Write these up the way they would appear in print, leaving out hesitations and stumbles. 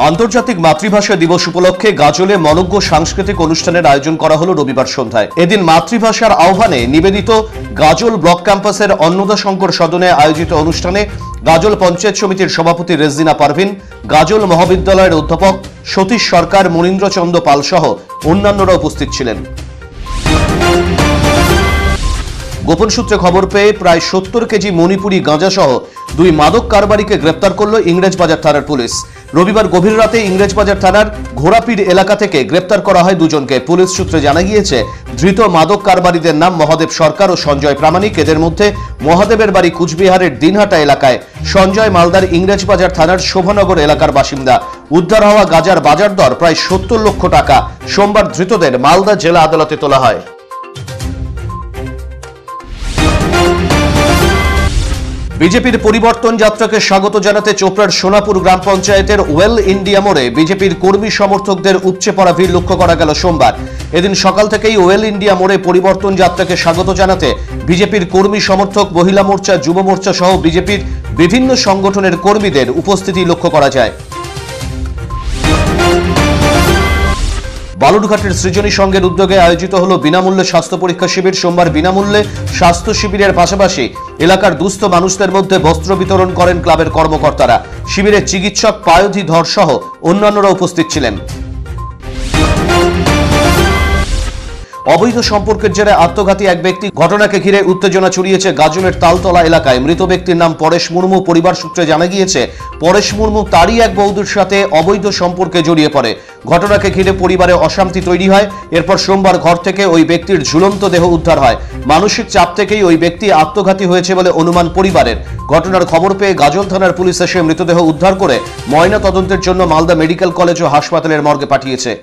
আন্তর্জাতিক মাতৃভাষা দিবস উপলক্ষে গাজলে মনজ্ঞ সাংস্কৃতিক অনুষ্ঠানের আয়োজন করা হলো রবিবার সন্ধ্যায়। এদিন মাতৃভাষার আহ্বানে নিবেদিত গাজল ব্লক ক্যাম্পাসের অন্নদা শঙ্কর সদনে আয়োজিত অনুষ্ঠানে গাজল পঞ্চায়েত সমিতির সভাপতি রেজিনা পারভিন, গাজল মহাবিদ্যালয়ের অধ্যাপক সতীশ সরকার, মনীন্দ্রচন্দ্র পাল সহ অন্যান্যরা উপস্থিত ছিলেন। গোপন সূত্রে খবর পেয়ে প্রায় 70 কেজি মণিপুরি গাঁজা সহ 2 মাদক কারবারিকে গ্রেপ্তার করল ইংরেজবাজার থানার পুলিশ। রবিবার গভীর রাতে ইংরেজবাজার থানার ঘোড়াপীড় এলাকা থেকে গ্রেপ্তার করা হয় দুজনকে। পুলিশ সূত্রে জানা গিয়েছে, ধৃত মাদক কারবারিদের নাম মহাদেব সরকার ও সঞ্জয় প্রামাণিক। এদের মধ্যে মহাদেবের বাড়ি কুচবিহারের দিনহাটা এলাকায়, সঞ্জয় মালদার ইংরেজবাজার থানার শোভানগর এলাকার বাসিন্দা। উদ্ধার হওয়া গাঁজার বাজার দর প্রায় 70 লক্ষ টাকা। সোমবার ধৃতদের মালদা জেলা আদালতে তোলা হয়। বিজেপির পরিবর্তন যাত্রাকে স্বাগত জানাতে চোপড়ার সোনাপুর গ্রাম পঞ্চায়েতের ওয়েল ইন্ডিয়া মোড়ে বিজেপির কর্মী সমর্থকদের উপচে পড়া ভিড় লক্ষ্য করা গেল সোমবার। এদিন সকাল থেকেই ওয়েল ইন্ডিয়া মোড়ে পরিবর্তন যাত্রাকে স্বাগত জানাতে বিজেপির কর্মী সমর্থক, মহিলা মোর্চা, যুব মোর্চা সহ বিজেপির বিভিন্ন সংগঠনের কর্মীদের উপস্থিতি লক্ষ্য করা যায়। বালুরঘাটের সৃজনী সংঘের উদ্যোগে আয়োজিত হল বিনামূল্যে স্বাস্থ্য পরীক্ষা শিবির। সোমবার বিনামূল্যে স্বাস্থ্য শিবিরের পাশাপাশি এলাকার দুস্থ মানুষদের মধ্যে বস্ত্র বিতরণ করেন ক্লাবের কর্মকর্তারা। শিবিরে চিকিৎসক পায়ধি ধর সহ অন্যান্যরা উপস্থিত ছিলেন। অবৈধ সম্পর্কের জেরে আত্মঘাতী এক ব্যক্তি, ঘটনাকে ঘিরে উত্তেজনা ছড়িয়েছে গাজলের তালতলা এলাকায়। মৃত ব্যক্তির নাম পরেশ মুর্মু। পরিবার সূত্রে জানা গিয়েছে, পরেশ মুর্মু তারই এক বৌদির সাথে অবৈধ সম্পর্কে জড়িয়ে পড়ে। ঘটনাকে ঘিরে পরিবারে অশান্তি তৈরি হয়। এরপর সোমবার ঘর থেকে ওই ব্যক্তির ঝুলন্ত দেহ উদ্ধার হয়। মানসিক চাপ থেকেই ওই ব্যক্তি আত্মঘাতী হয়েছে বলে অনুমান পরিবারের। ঘটনার খবর পেয়ে গাজল থানার পুলিশ এসে মৃতদেহ উদ্ধার করে ময়না তদন্তের জন্য মালদা মেডিকেল কলেজ ও হাসপাতালের মর্গে পাঠিয়েছে।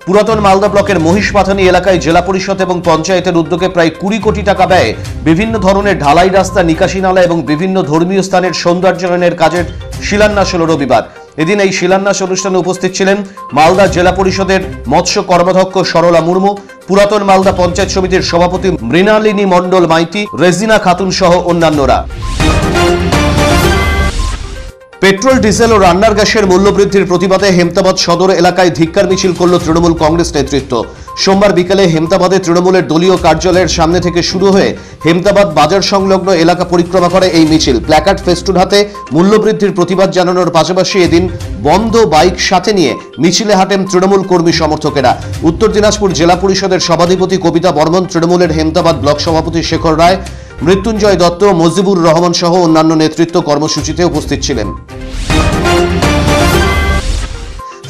পুরাতন মালদা ব্লকের মহিষপাথানি এলাকায় জেলা পরিষদ এবং পঞ্চায়েতের উদ্যোগে প্রায় 20 কোটি টাকা ব্যয়ে বিভিন্ন ধরনের ঢালাই রাস্তা, নিকাশি নালা এবং বিভিন্ন ধর্মীয় স্থানের সৌন্দর্যায়নের কাজের শিলান্যাস হল রবিবার। এদিন এই শিলান্যাস অনুষ্ঠানে উপস্থিত ছিলেন মালদা জেলা পরিষদের মৎস্য কর্মাধ্যক্ষ সরলা মুর্মু, পুরাতন মালদা পঞ্চায়েত সমিতির সভাপতি মৃণালিনী মণ্ডল মাইতি, রেজিনা খাতুন সহ অন্যান্যরা। পেট্রোল, ডিজেল ও রান্নার গ্যাসের মূল্যবৃদ্ধির প্রতিবাদে হেমতাবাদ সদর এলাকায় ধিক্কার মিছিল করল তৃণমূল কংগ্রেস নেতৃত্ব। সোমবার বিকেলে হেমতাবাদে তৃণমূলের দলীয় কার্যালয়ের সামনে থেকে শুরু হয়ে হেমতাবাদ বাজার সংলগ্ন এলাকা পরিক্রমা করে এই মিছিল। প্ল্যাকার্ড, ফেস্টুন হাতে মূল্যবৃদ্ধির প্রতিবাদ জানানোর পাশাপাশি এদিন বন্ধ বাইক সাথে নিয়ে মিছিলে হাঁটেন তৃণমূল কর্মী সমর্থকেরা। উত্তর দিনাজপুর জেলা পরিষদের সভাধিপতি কবিতা বর্মন, তৃণমূলের হেমতাবাদ ব্লক সভাপতি শেখর রায়, মৃত্যুঞ্জয় দত্ত, মজিবুর রহমান সহ অন্যান্য নেতৃত্ব কর্মসূচিতে উপস্থিত ছিলেন।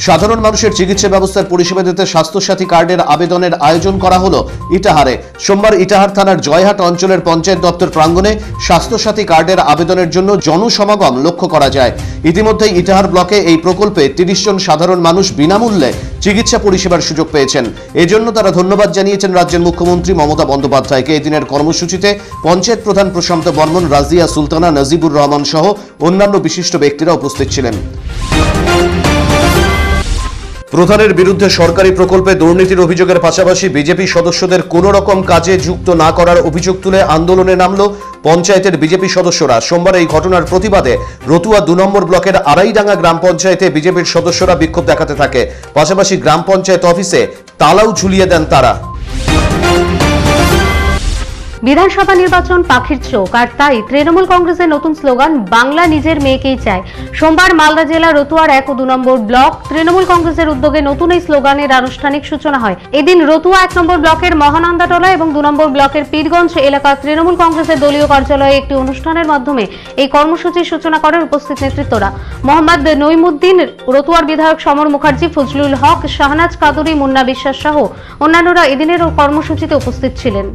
সাধারণ মানুষের চিকিৎসা ব্যবস্থার পরিষেবা দিতে স্বাস্থ্যসাথী কার্ডের আবেদনের আয়োজন করা হলো ইটাহারে। সোমবার ইটাহার থানার জয়হাট অঞ্চলের পঞ্চায়েত দপ্তর প্রাঙ্গণে স্বাস্থ্যসাথী কার্ডের আবেদনের জন্য জনসমাগম লক্ষ্য করা যায়। ইতিমধ্যে ইটাহার ব্লকে এই প্রকল্পে 30 জন সাধারণ মানুষ বিনামূল্যে চিকিৎসা পরিষেবার সুযোগ পেয়েছেন। এজন্য তারা ধন্যবাদ জানিয়েছেন রাজ্যের মুখ্যমন্ত্রী মমতা বন্দ্যোপাধ্যায়কে। এই দিনের কর্মসূচিতে পঞ্চায়েত প্রধান প্রশান্ত বর্মন, রাজিয়া সুলতানা, নজিবুর রহমান সহ অন্যান্য বিশিষ্ট ব্যক্তিরা উপস্থিত ছিলেন। প্রধানের বিরুদ্ধে সরকারি প্রকল্পে দুর্নীতির অভিযোগের পাশাপাশি বিজেপি সদস্যদের কোনো রকম কাজে যুক্ত না করার অভিযোগ তুলে আন্দোলনে নামল পঞ্চায়েতের বিজেপি সদস্যরা। সোমবার এই ঘটনার প্রতিবাদে রতুয়া 2 নম্বর ব্লকের আড়াইডাঙ্গা গ্রাম পঞ্চায়েতে বিজেপির সদস্যরা বিক্ষোভ দেখাতে থাকে। পাশাপাশি গ্রাম পঞ্চায়েত অফিসে তালাও ঝুলিয়ে দেন তারা। বিধানসভা নির্বাচন পাখির চোখ, আর তাই তৃণমূল কংগ্রেসের নতুন স্লোগান বাংলা নিজের মেয়েকেই চায়। সোমবার মালদা জেলা রতুয়ার 1 ও 2 নম্বর ব্লক তৃণমূল কংগ্রেসের উদ্যোগে নতুন এই স্লোগানের আনুষ্ঠানিক সূচনা হয়। এদিন রতুয়া 1 নম্বর ব্লকের মহানন্দাটোলা এবং 2 নম্বর ব্লকের পীরগঞ্জ এলাকা তৃণমূল কংগ্রেসের দলীয় কার্যালয়ে একটি অনুষ্ঠানের মাধ্যমে এই কর্মসূচির সূচনা করেন উপস্থিত নেতৃত্বরা। মোহাম্মদ নইমুদ্দিন, রতুয়ার বিধায়ক সমর মুখার্জি, ফজলুল হক, শাহনাজ কাদুরি, মুন্না বিশ্বাস সহ অন্যান্যরা এদিনের কর্মসূচিতে উপস্থিত ছিলেন।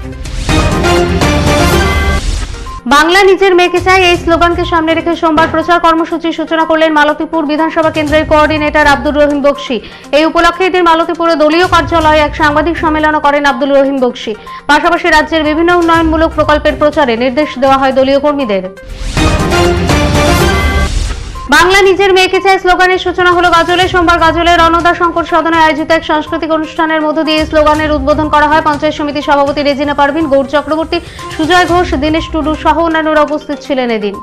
বাংলা নিজের মেয়েকে চাই এই স্লোগানকে সামনে রেখে সোমবার প্রচার কর্মসূচির সূচনা করলেন মালতীপুর বিধানসভা কেন্দ্রের কোঅর্ডিনেটর আব্দুল রহিম বক্সি। এই উপলক্ষে এদিন মালতীপুরে দলীয় কার্যালয়ে এক সাংবাদিক সম্মেলন করেন আব্দুল রহিম বক্সি। পাশাপাশি রাজ্যের বিভিন্ন উন্নয়নমূলক প্রকল্পের প্রচারে নির্দেশ দেওয়া হয় দলীয় কর্মীদের। বাংলা নিজের মেয়েকে চাই স্লোগানের সূচনা হলো গাজলে। সোমবার গাজলের অন্নদা শঙ্কর সদনে আয়োজিত এক সাংস্কৃতিক অনুষ্ঠানের মধ্য দিয়ে স্লোগানের উদ্বোধন করা হয়। পঞ্চায়েত সমিতির সভাপতি রেজিনা পারভিন, গৌর চক্রবর্তী, সুজয় ঘোষ, দীনেশ টুডু সহ অন্যান্যরা উপস্থিত ছিলেন এদিন।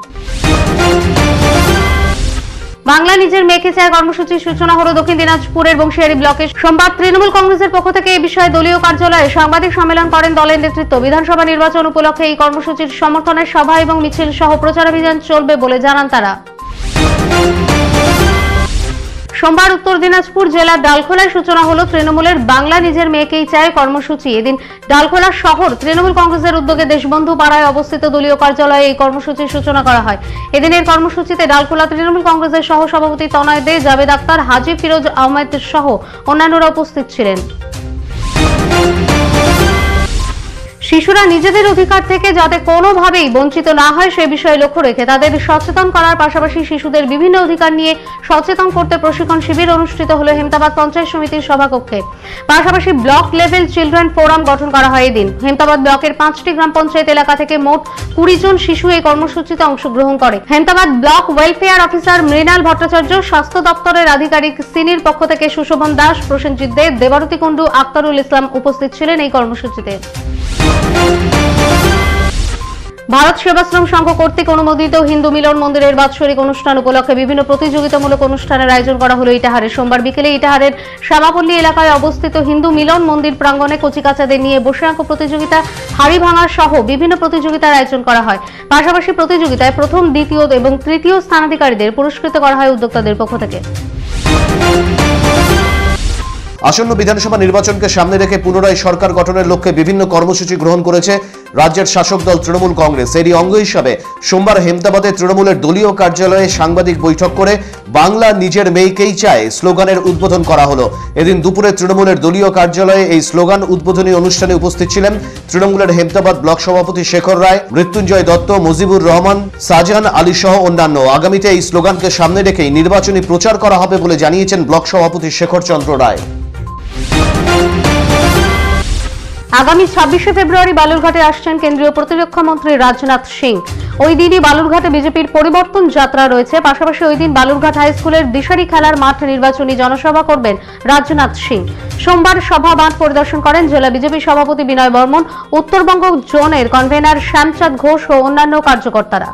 বাংলা নিজের মেয়েকে চায় কর্মসূচির সূচনা হলো দক্ষিণ দিনাজপুরের বংশিয়ারি ব্লকে। সোমবার তৃণমূল কংগ্রেসের পক্ষ থেকে এই বিষয়ে দলীয় কার্যালয়ে সাংবাদিক সম্মেলন করেন দলের নেতৃত্ব। বিধানসভা নির্বাচন উপলক্ষে এই কর্মসূচির সমর্থনের সভা এবং মিছিল সহ প্রচারাভিযান চলবে বলে জানান তারা। সোমবার উত্তর দিনাজপুর জেলার ডালখোলায় সূচনা হলো তৃণমূলের বাংলা নিজের মেয়েকেই চায় কর্মসূচি। এদিন ডালখোলা শহর তৃণমূল কংগ্রেসের উদ্যোগে দেশবন্ধু পাড়ায় অবস্থিত দলীয় কার্যালয়ে এই কর্মসূচির সূচনা করা হয়। এদিনের কর্মসূচিতে ডালখোলা তৃণমূল কংগ্রেসের সহ সভাপতি তনয় দে, জাভেদ আক্তার, হাজি ফিরোজ আহমেদ সহ অন্যান্যরা উপস্থিত ছিলেন। শিশুরা নিজেদের অধিকার থেকে যাতে কোনোভাবেই বঞ্চিত না হয় সে বিষয়ে লক্ষ্য রেখে তাদের সচেতন করার পাশাপাশি শিশুদের বিভিন্ন অধিকার নিয়ে সচেতন করতে প্রশিক্ষণ শিবির অনুষ্ঠিত হলো হেমতাবাদ পঞ্চায়েত সমিতির সভাকক্ষে। পাশাপাশি ব্লক লেভেল চিলড্রেন ফোরাম গঠন করা হয়। এদিন হেমতাবাদ ব্লকের 5টি গ্রাম পঞ্চায়েত এলাকা থেকে মোট 20 জন শিশু এই কর্মসূচিতে অংশগ্রহণ করে। Hemtabad block welfare officer Mrinal Bhattacharya, স্বাস্থ্য দপ্তরের আধিকারিক সিনির পক্ষ থেকে সুশোভন দাস, প্রসেনজিৎ দে, দেবারতী কুণ্ডু, আক্তারুল ইসলাম উপস্থিত ছিলেন এই কর্মসূচিতে। ভারত সেবাশ্রম সংঘ কর্তৃক অনুমোদিত হিন্দু মিলন মন্দিরের বাৎসরিক অনুষ্ঠান উপলক্ষে বিভিন্ন প্রতিযোগিতামূলক অনুষ্ঠানের আয়োজন করা হলো ইটাহারে। সোমবার বিকেলে ইটাহারের শ্যামাপল্লী এলাকায় অবস্থিত হিন্দু মিলন মন্দির প্রাঙ্গণে কচিকাচাদের নিয়ে বসে আঁকো প্রতিযোগিতা, হাড়ি ভাঙা সহ বিভিন্ন প্রতিযোগিতার আয়োজন করা হয়। পাশাপাশি প্রতিযোগিতায় প্রথম, দ্বিতীয় এবং তৃতীয় স্থানাধিকারীদের পুরস্কৃত করা হয় উদ্যোক্তাদের পক্ষ থেকে। আসন্ন বিধানসভা নির্বাচনকে সামনে রেখে পুনরায় সরকার গঠনের লক্ষ্যে বিভিন্ন কর্মসূচি গ্রহণ করেছে রাজ্যের শাসক দল তৃণমূল কংগ্রেস। এরই অঙ্গ হিসাবে সোমবার হেমতাবাদে তৃণমূলের দলীয় কার্যালয়ে সাংবাদিক বৈঠক করে বাংলা নিজের মেয়েকেই চায় স্লোগানের উদ্বোধন করা হলো। এদিন দুপুরে তৃণমূলের দলীয় কার্যালয়ে এই স্লোগান উদ্বোধনী অনুষ্ঠানে উপস্থিত ছিলেন তৃণমূলের হেমতাবাদ ব্লক সভাপতি শেখর রায়, মৃত্যুঞ্জয় দত্ত, মুজিবুর রহমান, শাহজাহান আলী সহ অন্যান্য। আগামীতে এই স্লোগানকে সামনে রেখেই নির্বাচনী প্রচার করা হবে বলে জানিয়েছেন ব্লক সভাপতি শেখর চন্দ্র রায়। আগামী 26শে ফেব্রুয়ারি বালুরঘাটে আসছেন কেন্দ্রীয় প্রতিরক্ষা মন্ত্রী রাজনাথ সিং। ওই দিনই বালুরঘাটে বিজেপির পরিবর্তন যাত্রা রয়েছে। পাশাপাশি ওই দিন বালুরঘাট হাই স্কুলের দিশারি খেলার মাঠ নির্বাচনী জনসভা করবেন রাজনাথ সিং। সোমবার সভা মাঠ পরিদর্শন করেন জেলা বিজেপি সভাপতি বিনয় বর্মন, উত্তরবঙ্গ জোনের কনভেনার শ্যামচাঁদ ঘোষ ও অন্যান্য কার্যকর্তারা।